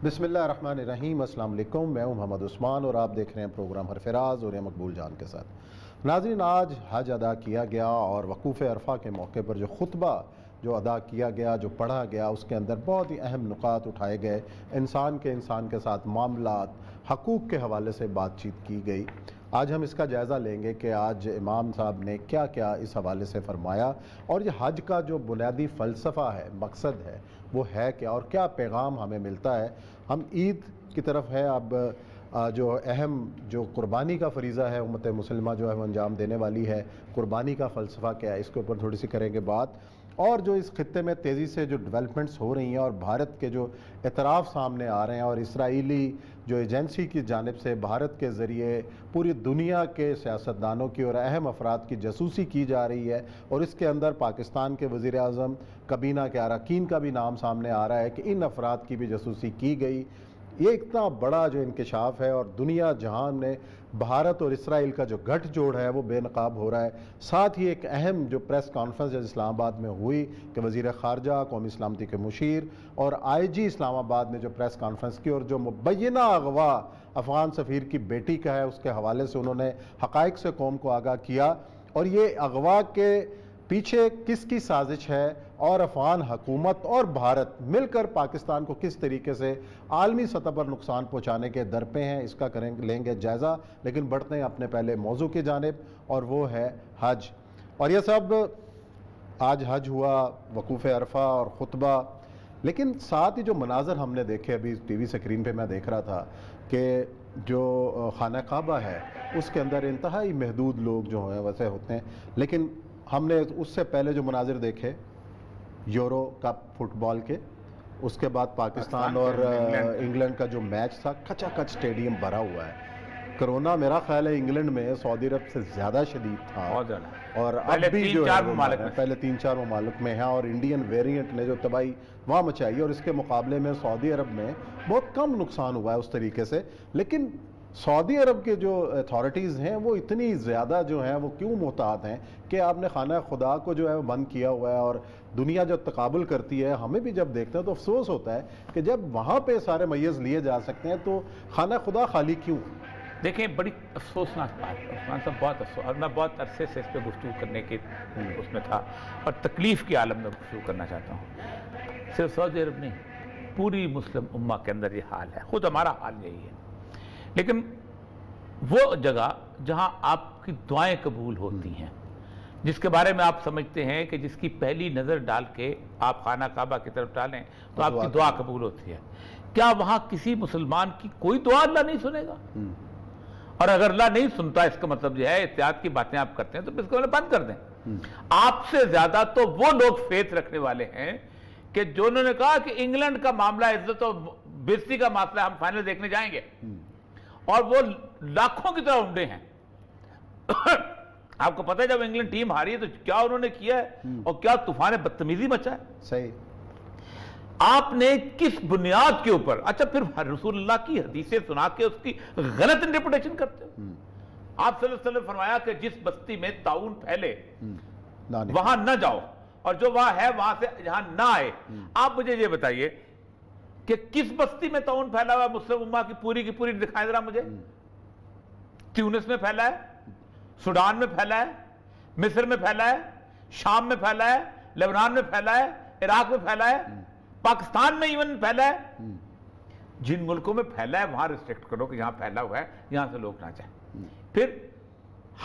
بسم اللہ الرحمن الرحیم۔ السلام علیکم، میں ہوں محمد عثمان اور آپ دیکھ رہے ہیں پروگرام حرفراز اور مقبول جان کے ساتھ۔ ناظرین، آج حج ادا کیا گیا اور وقوف عرفہ کے موقع پر جو خطبہ جو ادا کیا گیا، جو پڑھا گیا، اس کے اندر بہت ہی اہم نکات اٹھائے گئے۔ انسان کے ساتھ معاملات، حقوق کے حوالے سے بات چیت کی گئی۔ آج ہم اس کا جائزہ لیں گے کہ آج امام صاحب نے کیا کیا اس حوالے سے فرمایا، اور یہ حج کا جو بنیادی فلسفہ ہے، مقصد ہے، وہ ہے کیا اور کیا پیغام ہمیں ملتا ہے۔ ہم عید کی طرف ہے، اب جو اہم جو قربانی کا فریضہ ہے امت مسلمہ جو ہے وہ انجام دینے والی ہے، قربانی کا فلسفہ کیا ہے، اس کے اوپر تھوڑی سی کریں گے بات۔ اور جو اس خطے میں تیزی سے جو ڈیولپمنٹس ہو رہی ہیں اور بھارت کے جو اعتراف سامنے آ رہے ہیں، اور اسرائیلی جو ایجنسی کی جانب سے بھارت کے ذریعے پوری دنیا کے سیاستدانوں کی اور اہم افراد کی جاسوسی کی جا رہی ہے، اور اس کے اندر پاکستان کے وزیر اعظم کابینہ کے اراکین کا بھی نام سامنے آ رہا ہے کہ ان افراد کی بھی جاسوسی کی گئی۔ یہ اتنا بڑا جو انکشاف ہے، اور دنیا جہان میں بھارت اور اسرائیل کا جو گٹھ جوڑ ہے وہ بے نقاب ہو رہا ہے۔ ساتھ ہی ایک اہم جو پریس کانفرنس اسلام آباد میں ہوئی کہ وزیر خارجہ، قومی سلامتی کے مشیر اور آئی جی اسلام آباد نے جو پریس کانفرنس کی، اور جو مبینہ اغوا افغان سفیر کی بیٹی کا ہے، اس کے حوالے سے انہوں نے حقائق سے قوم کو آگاہ کیا، اور یہ اغوا کے پیچھے کس کی سازش ہے، اور افغان حکومت اور بھارت مل کر پاکستان کو کس طریقے سے عالمی سطح پر نقصان پہنچانے کے درپے ہیں، اس کا لیں گے جائزہ۔ لیکن بڑھتے ہیں اپنے پہلے موضوع کی جانب، اور وہ ہے حج۔ اور یہ سب آج حج ہوا، وقوف عرفہ اور خطبہ، لیکن ساتھ ہی جو مناظر ہم نے دیکھے، ابھی ٹی وی سکرین پہ میں دیکھ رہا تھا کہ جو خانہ کعبہ ہے اس کے اندر انتہائی محدود لوگ جو ہیں ویسے ہوتے ہیں، لیکن ہم نے اس سے پہلے جو مناظر دیکھے یورو کپ فٹ بال کے، اس کے بعد پاکستان اور انگلینڈ کا جو میچ تھا، کچا کچ اسٹیڈیم بھرا ہوا ہے۔ کرونا میرا خیال ہے انگلینڈ میں سعودی عرب سے زیادہ شدید تھا، اور اب بھی جو ہے پہلے 3-4 ممالک میں ہے، اور انڈین ویریئنٹ نے جو تباہی وہاں مچائی، اور اس کے مقابلے میں سعودی عرب میں بہت کم نقصان ہوا ہے اس طریقے سے۔ لیکن سعودی عرب کے جو اتھارٹیز ہیں وہ اتنی زیادہ جو ہیں وہ کیوں محتاط ہیں کہ آپ نے خانہ خدا کو جو ہے وہ بند کیا ہوا ہے، اور دنیا جو تقابل کرتی ہے، ہمیں بھی جب دیکھتے ہیں تو افسوس ہوتا ہے کہ جب وہاں پہ سارے میز لیے جا سکتے ہیں تو خانہ خدا خالی کیوں؟ دیکھیں، بڑی افسوسناک بات ہے عثمان صاحب، بہت افسوس، اور میں بہت عرصے سے اس پہ گفتگو کرنے کے اس میں تھا، اور تکلیف کے عالم میں گفتگو کرنا چاہتا ہوں۔ صرف سعودی عرب نہیں، پوری مسلم امہ کے اندر یہ حال ہے، خود ہمارا حال یہی ہے۔ لیکن وہ جگہ جہاں آپ کی دعائیں قبول ہوتی ہیں، جس کے بارے میں آپ سمجھتے ہیں کہ جس کی پہلی نظر ڈال کے آپ خانہ کعبہ کی طرف ڈالیں تو آپ کی دعا قبول ہوتی ہے، کیا وہاں کسی مسلمان کی کوئی دعا اللہ نہیں سنے گا؟ اور اگر اللہ نہیں سنتا، اس کا مطلب یہ ہے احتیاط کی باتیں آپ کرتے ہیں تو اس کو بند کر دیں۔ آپ سے زیادہ تو وہ لوگ فیتھ رکھنے والے ہیں کہ جو انہوں نے کہا کہ انگلینڈ کا معاملہ عزت و بےزتی کا مسئلہ، ہم فائنل دیکھنے جائیں گے، اور وہ لاکھوں کی طرح امڈے ہیں۔ آپ کو پتہ ہے جب انگلینڈ ٹیم ہاری ہے تو کیا انہوں نے کیا ہے، اور کیا طوفان بدتمیزی مچا ہے۔ صحیح۔ آپ نے کس بنیاد کے اوپر، اچھا پھر رسول اللہ کی حدیثیں سنا کے اس کی غلط انٹرپریٹیشن کرتے ہو؟ آپ صلی اللہ علیہ وسلم فرمایا کہ جس بستی میں طاعون پھیلے وہاں نہ جاؤ، اور جو وہاں ہے وہاں سے یہاں نہ آئے۔ آپ مجھے یہ بتائیے کہ کس بستی میں طاعون پھیلا ہوا ہے مسلم امہ کی پوری دکھائیں ذرا مجھے۔ تیونس میں پھیلا ہے، سوڈان میں پھیلا ہے، مصر میں پھیلا ہے، شام میں پھیلا ہے، لبنان میں پھیلا ہے، عراق میں پھیلا ہے، پاکستان میں ایون پھیلا ہے۔ جن ملکوں میں پھیلا ہے وہاں ریسٹرکٹ کرو کہ یہاں پھیلا ہوا ہے، یہاں سے لوگ نہ جائیں۔ پھر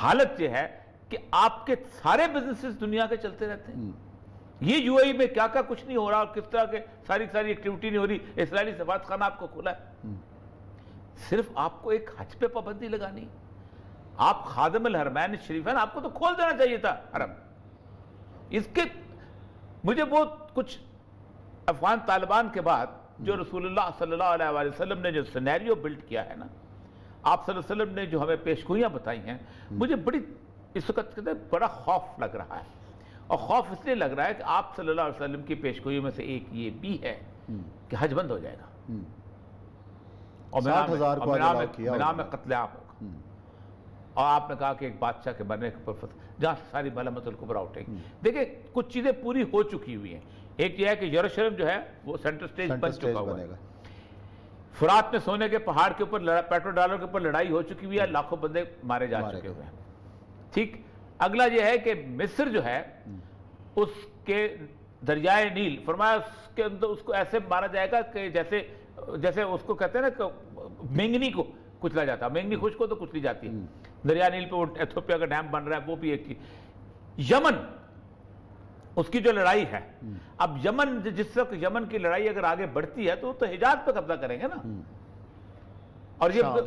حالت یہ ہے کہ آپ کے سارے بزنسز دنیا کے چلتے رہتے ہیں۔ یہ یو اے ای میں کیا کچھ نہیں ہو رہا، اور کس طرح کے ساری ایکٹیویٹی نہیں ہو رہی۔ اسرائیلی سفارت خانہ آپ کو کھلا ہے۔ صرف آپ کو ایک حج پہ پابندی لگانی، آپ خادم الحرمین الشریفین، آپ کو تو کھول دینا چاہیے تھا حرم۔ اس کے مجھے وہ کچھ افغان طالبان کے بعد جو رسول اللہ صلی اللہ علیہ وسلم نے جو سینیریو بلڈ کیا ہے نا، آپ صلی اللہ علیہ وسلم نے جو ہمیں پیشگوئیاں بتائی ہیں، مجھے بڑی اس وقت بڑا خوف لگ رہا ہے۔ اور خوف اس لیے لگ رہا ہے کہ آپ صلی اللہ علیہ وسلم کی پیشگوئیوں میں سے ایک یہ بھی ہے کہ حج بند ہو جائے گا، اور مینا میں قتل عام ہوگا۔ اور آپ نے کہا کہ ایک بادشاہ کے بننے کے پر جہاں سے ساری ملامت الکبریٰ اٹھے گی۔ دیکھیں، کچھ چیزیں پوری ہو چکی ہوئی ہیں۔ ایک یہ ہے کہ یروشلم جو ہے وہ سینٹر سٹیج بن چکا ہوا ہے۔ فرات میں سونے کے پہاڑ کے اوپر پیٹرو ڈالر کے اوپر لڑائی ہو چکی ہوئی ہے, لاکھوں بندے مارے جا چکے ہوئے ہیں. ٹھیک, اگلا یہ ہے کہ مصر جو ہے اس کے دریائے نیل, فرمایا اس کے اندر اس کو ایسے مارا جائے گا کہ جیسے اس کو کہتے ہیں نا کہ مینگنی کو کچلا جاتا ہے, مینگنی خشک کو تو کچلی جاتی ہے, دریا نیل پہ وہ ایتھوپیا کا ڈیم بن رہا ہے, وہ بھی ایک چیز. یمن اس کی جو لڑائی ہے, اب یمن جس وقت یمن کی لڑائی اگر آگے بڑھتی ہے تو حجاز پہ قبضہ کریں گے نا, اور یہ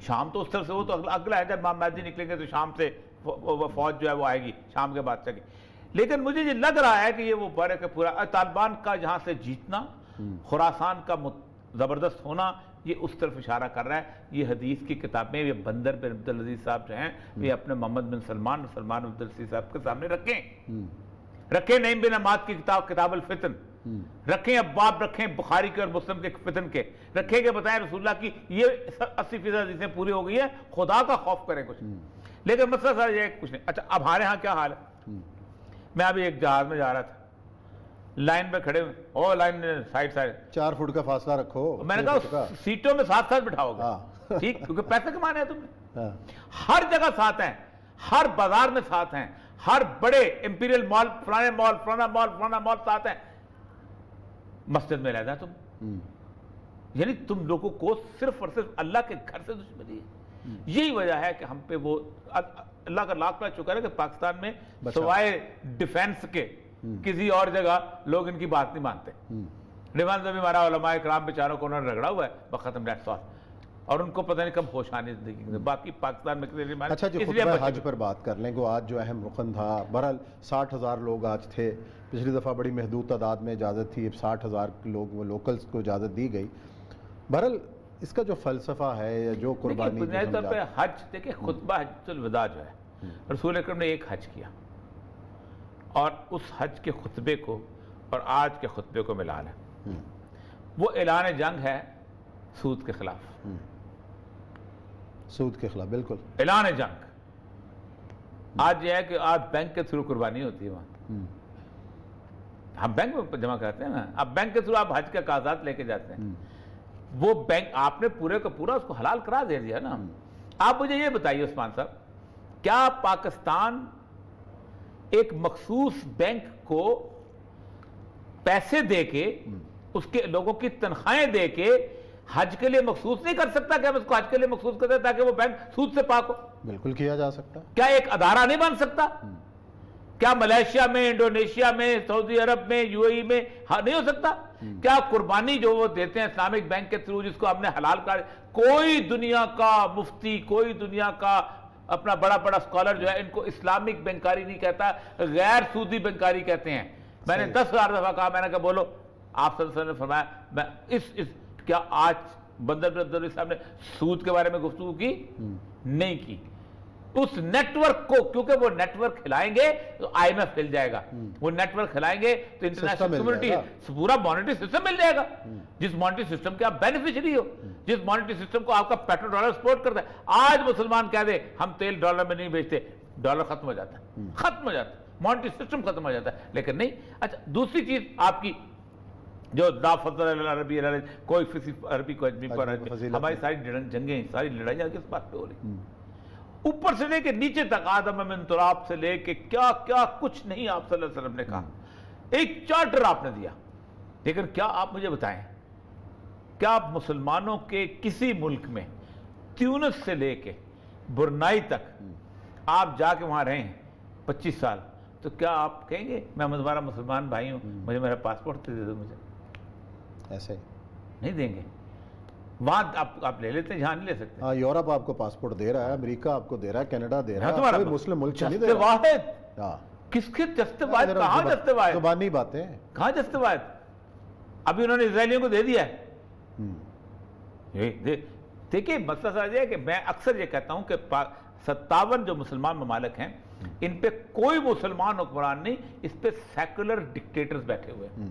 شام تو اس طرف سے, وہ تو اگلا ہے, جب امام مہدی نکلیں گے تو شام سے فوج جو ہے وہ آئے گی شام کے بادشاہ کی. لیکن مجھے یہ لگ رہا ہے کہ یہ وہ بڑے کا پورا طالبان کا یہاں سے جیتنا, خراسان کا زبردست ہونا, یہ اس طرف اشارہ کر رہا ہے. یہ حدیث کی کتابیں یہ بندر بن عبدالعزیز صاحب جو ہیں یہ اپنے محمد بن سلمان عبدالعزیز صاحب کے سامنے رکھیں نعیم بن حماد کی کتاب الفتن رکھیں, ابواب رکھیں بخاری کے اور مسلم کے فتن کے رکھیں, کہ بتائیں رسول اللہ کی یہ 80% حدیثیں پوری ہو گئی ہیں, خدا کا خوف کریں کچھ. لیکن مسئلہ سر یہ کچھ نہیں. اچھا اب ہمارے ہاں کیا حال ہے, میں ابھی ایک جہاز میں جا رہا تھا, لائن پہ کھڑے ہوئے, لائن سائڈ 4 فٹ کا فاصلہ رکھو, میں نے کہا سیٹوں میں ساتھ بٹھاؤ گے, ٹھیک, کیونکہ پیسے کمانے ہیں تم نے, ہر جگہ ساتھ ہیں, ہر بازار میں ساتھ ہیں, ہر بڑے امپیریل مال فلانا مال ساتھ ہیں, مسجد میں رہتا ہے تم. یعنی تم لوگوں کو صرف اور صرف اللہ کے گھر سے دشمنی ہے. یہی وجہ ہے کہ ہم پہ وہ, اللہ کا لاکھ لاکھ شکر ہے کہ پاکستان میں سوائے ڈیفینس کے کسی اور جگہ لوگ ان کی بات نہیں مانتے. ڈیفینس میں بھی ہمارا علماء کرام بیچاروں کو انہوں نے رگڑا ہوا ہے بختم ڈیٹ سال, اور ان کو پتہ نہیں کب ہوش آنے زندگی میں. باقی پاکستان میں کسی نہیں. اچھا جو خطبہ حج پر بات کر لیں, وہ آج جو اہم رکن تھا, بہرحال 60,000 لوگ آج تھے, پچھلی دفعہ بڑی محدود تعداد میں اجازت تھی, 60,000 لوگ وہ لوکلز کو اجازت دی گئی. بہرحال اس کا جو فلسفہ ہے یا جو قربانی, بنیادی طور پہ حج دیکھیں, خطبہ حجۃ الوداع جو ہے, رسول اکرم نے ایک حج کیا, اور اس حج کے خطبے کو اور آج کے خطبے کو ملا لیں. وہ اعلان جنگ ہے سود کے خلاف, سود کے خلاف, بالکل اعلان جنگ. آج یہ ہے کہ آج بینک کے تھرو قربانی ہوتی ہے وہاں, ہم بینک میں جمع کرتے ہیں نا, اب بینک کے تھرو آپ حج کے کاغذات لے کے جاتے ہیں, وہ بینک آپ نے پورے کا پورا اس کو حلال قرار دے دیا نا. آپ مجھے یہ بتائیے عثمان صاحب, کیا پاکستان ایک مخصوص بینک کو پیسے دے کے, اس کے لوگوں کی تنخواہیں دے کے حج کے لیے مخصوص نہیں کر سکتا؟ کہ ہم اس کو حج کے لیے مخصوص کر دیں تاکہ وہ بینک سود سے پاک ہو؟ بالکل کیا جا سکتا. کیا ایک ادارہ نہیں بن سکتا؟ کیا ملیشیا میں, انڈونیشیا میں, سعودی عرب میں, یو اے ای میں نہیں ہو سکتا؟ کیا قربانی جو وہ دیتے ہیں اسلامک بینک کے تھرو, جس کو ہم نے حلال کر, کوئی دنیا کا مفتی, کوئی دنیا کا اپنا بڑا بڑا اسکالر جو ہے ان کو اسلامک بینکاری نہیں کہتا, غیر سودی بینکاری کہتے ہیں. میں نے 10,000 دفعہ کہا, میں نے کہا بولو, آپ صلی اللہ علیہ وسلم نے فرمایا, میں کیا آج بندر بن عبدالعزیز صاحب نے سود کے بارے میں گفتگو کی؟ نہیں کی. اس نیٹ ورک کو, کیونکہ وہ نیٹ ورک کھلائیں گے تو آئی ایم ایف مل جائے گا, وہ نیٹ ورک کھلائیں گے تو انٹرنیشنل کمیونٹی پورا مانیٹری سسٹم مل جائے گا. جس مانیٹری سسٹم کے آپ بینیفیشری ہو, جس مانیٹری سسٹم کو آپ کا پیٹرو ڈالر سپورٹ کرتا ہے. آج مسلمان کہہ دے ہم تیل ڈالر میں نہیں بیچتے, ڈالر ختم ہو جاتا ہے, ختم ہو جاتا ہے, مانیٹری سسٹم ختم ہو جاتا ہے. لیکن نہیں. اچھا دوسری چیز آپ کی جو لا فضل عربی کوئی عربی کو اجمی پر, ہماری ساری جنگیں, ساری لڑائیاں کس بات پہ ہو رہی, اوپر سے لے کے نیچے تک, آدم من تراب سے لے کے کیا کیا کچھ نہیں آپ صلی اللہ علیہ وسلم نے کہا, ایک چارٹر آپ نے دیا. لیکن کیا آپ مجھے بتائیں, کیا مسلمانوں کے کسی ملک میں تیونس سے لے کے برنائی تک آپ جا کے وہاں رہے ہیں 25 سال, تو کیا آپ کہیں گے میں تمہارا مسلمان بھائی ہوں, مجھے میرا پاسپورٹ دے دو؟ مجھے ایسے نہیں دیں گے. وہاں آپ لے لیتے ہیں, جہاں نہیں لے سکتے. ہاں, یورپ آپ کو پاسپورٹ دے رہا ہے, امریکہ آپ کو دے رہا ہے, کینیڈا دے رہا ہے, کوئی مسلم ملک نہیں دے رہا. واحد کس کے جستے واحد, کہاں جستے واحد, زبانی باتیں کہاں جستے واحد. ابھی انہوں نے اسرائیلیوں کو دے دیا ہے. دیکھیں مسئلہ سمجھ ہے کہ میں اکثر یہ کہتا ہوں کہ 57 جو مسلمان ممالک ہیں, ان پہ کوئی مسلمان حکمران نہیں, اس پہ سیکولر ڈکٹیٹرز بیٹھے ہوئے ہیں.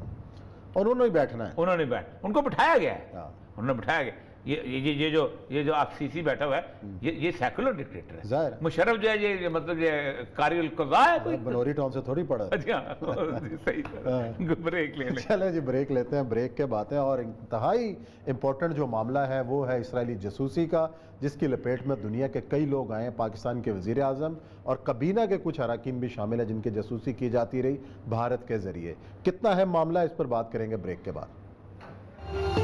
انہوں نے بیٹھنا ہے, انہوں نے ان کو بٹھایا گیا ہے, انہوں نے بٹھایا گیا. یہ جو آپ سی سی بیٹھا ہوا ہے یہ سیکولر ڈکٹیٹر ہے. ظاہر ہے. مشرف جو ہے یہ مطلب یہ قاری القضاء ہے کوئی. بنوری ٹاؤن سے تھوڑی پڑا. صحیح. بریک لے لیں. چلیں جی بریک لیتے ہیں. بریک کے باتیں اور انتہائی امپورٹنٹ جو معاملہ ہے وہ ہے اسرائیلی جاسوسی کا، جس کی لپیٹ میں دنیا کے کئی لوگ آئے ہیں. پاکستان کے وزیر اعظم اور کابینہ کے کچھ اراکین بھی شامل ہیں جن کی جاسوسی کی جاتی رہی بھارت کے ذریعے. کتنا اہم معاملہ ہے، اس پر بات کریں گے بریک کے بعد.